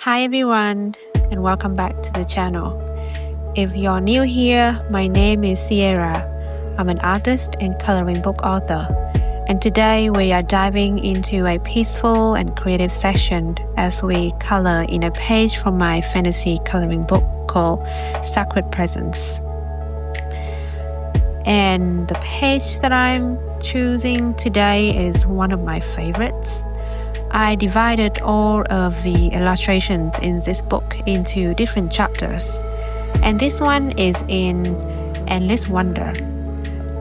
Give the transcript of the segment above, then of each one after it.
Hi everyone, and welcome back to the channel. If you're new here, my name is Sierra. I'm an artist and coloring book author, and today we are diving into a peaceful and creative session as we color in a page from my fantasy coloring book called Sacred Presence. And the page that I'm choosing today is one of my favorites. I divided all of the illustrations in this book into different chapters, and this one is in Endless Wonder.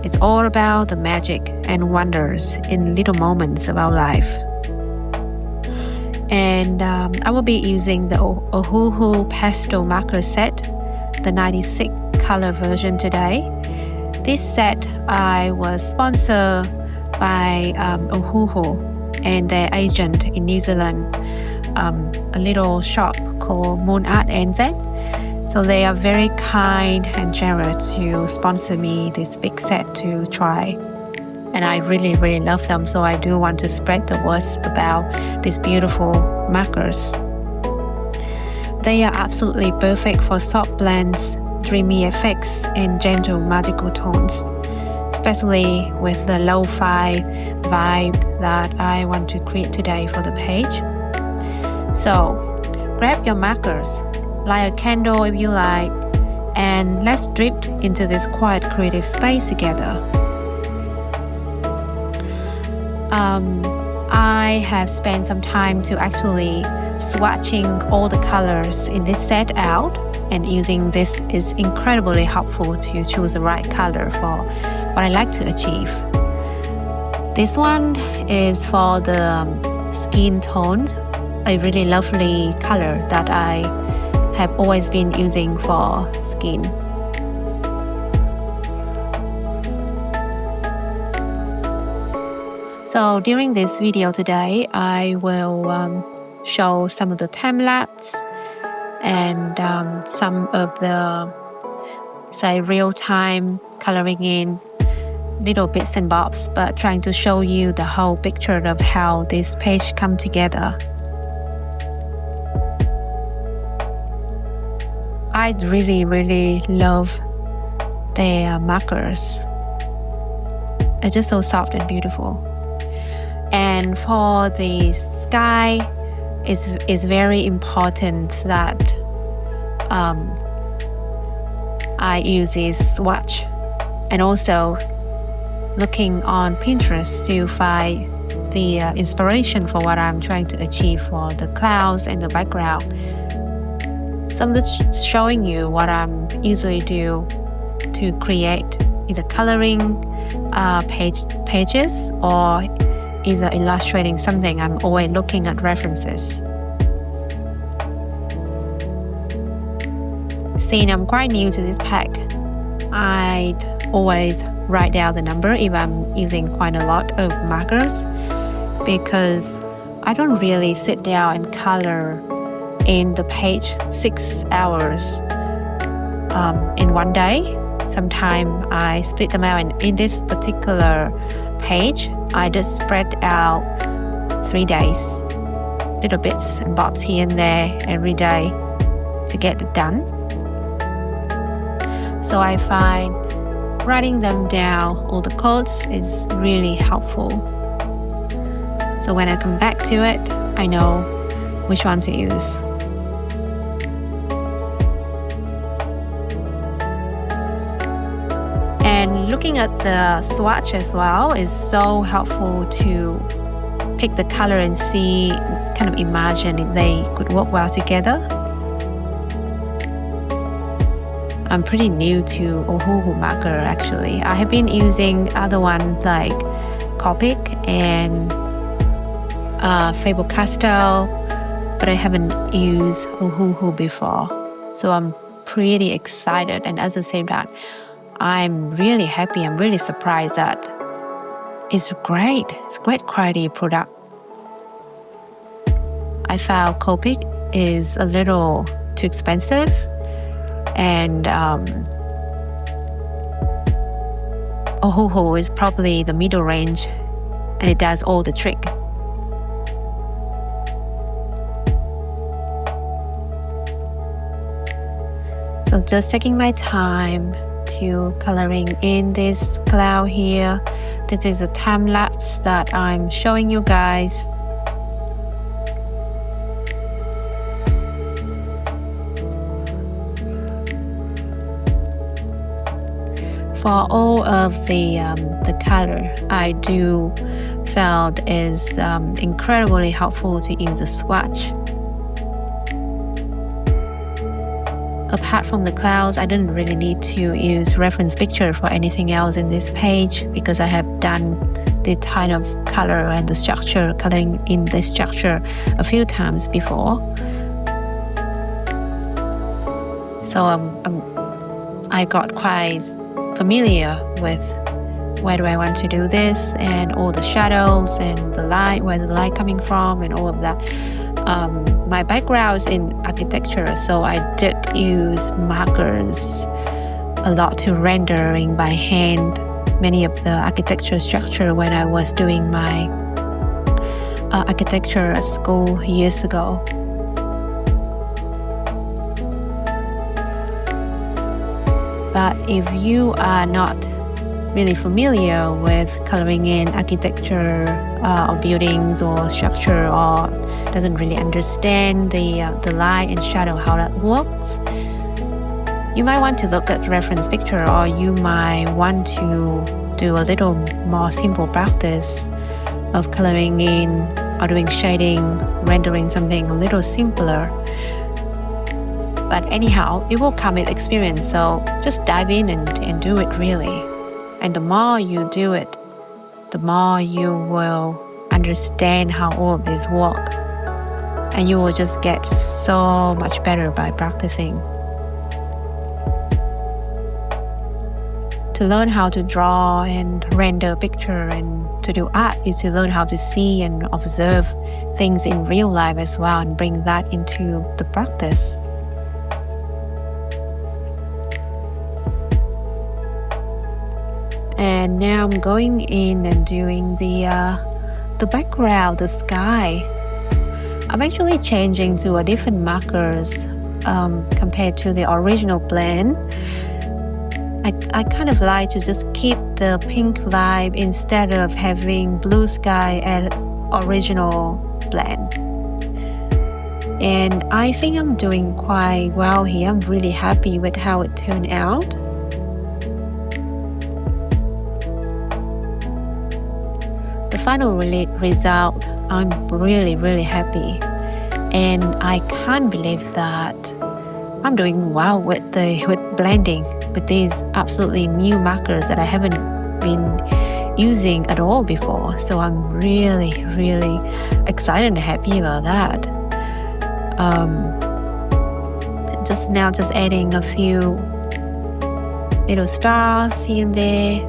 It's all about the magic and wonders in little moments of our life. And I will be using the Ohuhu Pastel marker set, the 96 color version today. This set I was sponsored by Ohuhu and their agent in New Zealand, a little shop called Moon Art NZ. So they are very kind and generous to sponsor me this big set to try. And I really love them, so I do want to spread the words about these beautiful markers. They are absolutely perfect for soft blends, dreamy effects, and gentle magical tones, especially with the lo-fi vibe that I want to create today for the page. So grab your markers, light a candle if you like, and let's drift into this quiet creative space together. I have spent some time to actually swatching all the colors in this set out, and using this is incredibly helpful to choose the right color for what I like to achieve. This one is for the skin tone, a really lovely color that I have always been using for skin. So during this video today, I will show some of the time lapse and some of the, say, real-time coloring in little bits and bobs, but trying to show you the whole picture of how this page come together. I really love their markers. It's just so soft and beautiful. And for the sky, it's very important that I use this swatch, and also looking on Pinterest to find the inspiration for what I'm trying to achieve for the clouds and the background. So I'm just showing you what I'm usually do to create either coloring pages or either illustrating something. I'm always looking at references. Since I'm quite new to this pack, I'd always write down the number if I'm using quite a lot of markers, because I don't really sit down and color in the page 6 hours in one day. Sometimes I split them out, and in this particular page, I just spread out 3 days, little bits and bobs here and there every day to get it done. So I find writing them down, all the codes, is really helpful. So when I come back to it, I know which one to use. And looking at the swatch as well is so helpful to pick the color and see, kind of imagine if they could work well together. I'm pretty new to Ohuhu marker actually. I have been using other ones like Copic and Faber Castell, but I haven't used Ohuhu before. So I'm pretty excited, and at the same time, I'm really happy. I'm really surprised that it's great. It's a great quality product. I found Copic is a little too expensive, and Ohuhu is probably the middle range, and it does all the trick. So just taking my time to coloring in this cloud here. This is a time lapse that I'm showing you guys. For all of the color, I do felt is incredibly helpful to use a swatch. Apart from the clouds, I didn't really need to use reference picture for anything else in this page because I have done this kind of color and the structure, coloring in the structure a few times before. So I got quite familiar with where do I want to do this and all the shadows and the light, where the light coming from and all of that. My background is in architecture, so I did use markers a lot to rendering by hand many of the architecture structure when I was doing my architecture at school years ago. But if you are not really familiar with coloring in architecture or buildings or structure, or doesn't really understand the light and shadow, how that works, you might want to look at reference picture, or you might want to do a little more simple practice of coloring in or doing shading, rendering something a little simpler. But anyhow, it will come with experience, so just dive in and do it really. And the more you do it, the more you will understand how all of this work. And you will just get so much better by practicing. To learn how to draw and render picture and to do art is to learn how to see and observe things in real life as well and bring that into the practice. And now I'm going in and doing the background, the sky. I'm actually changing to a different markers compared to the original plan. I kind of like to just keep the pink vibe instead of having blue sky as original plan. And I think I'm doing quite well here. I'm really happy with how it turned out. The final result, I'm really happy, and I can't believe that I'm doing well with blending with these absolutely new markers that I haven't been using at all before. So I'm really excited and happy about that. Just adding a few little stars here and there.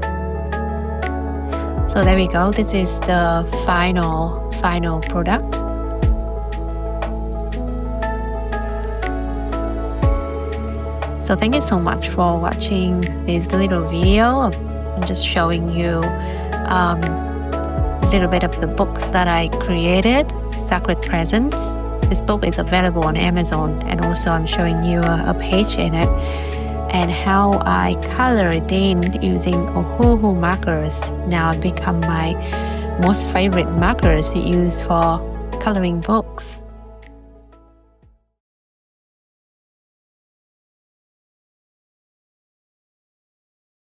So there we go. This is the final product. So thank you so much for watching this little video. I'm just showing you a little bit of the book that I created, Sacred Presence. This book is available on Amazon, and also I'm showing you a page in it and how I color it in using Ohuhu markers. Now it's become my most favorite markers to use for coloring books.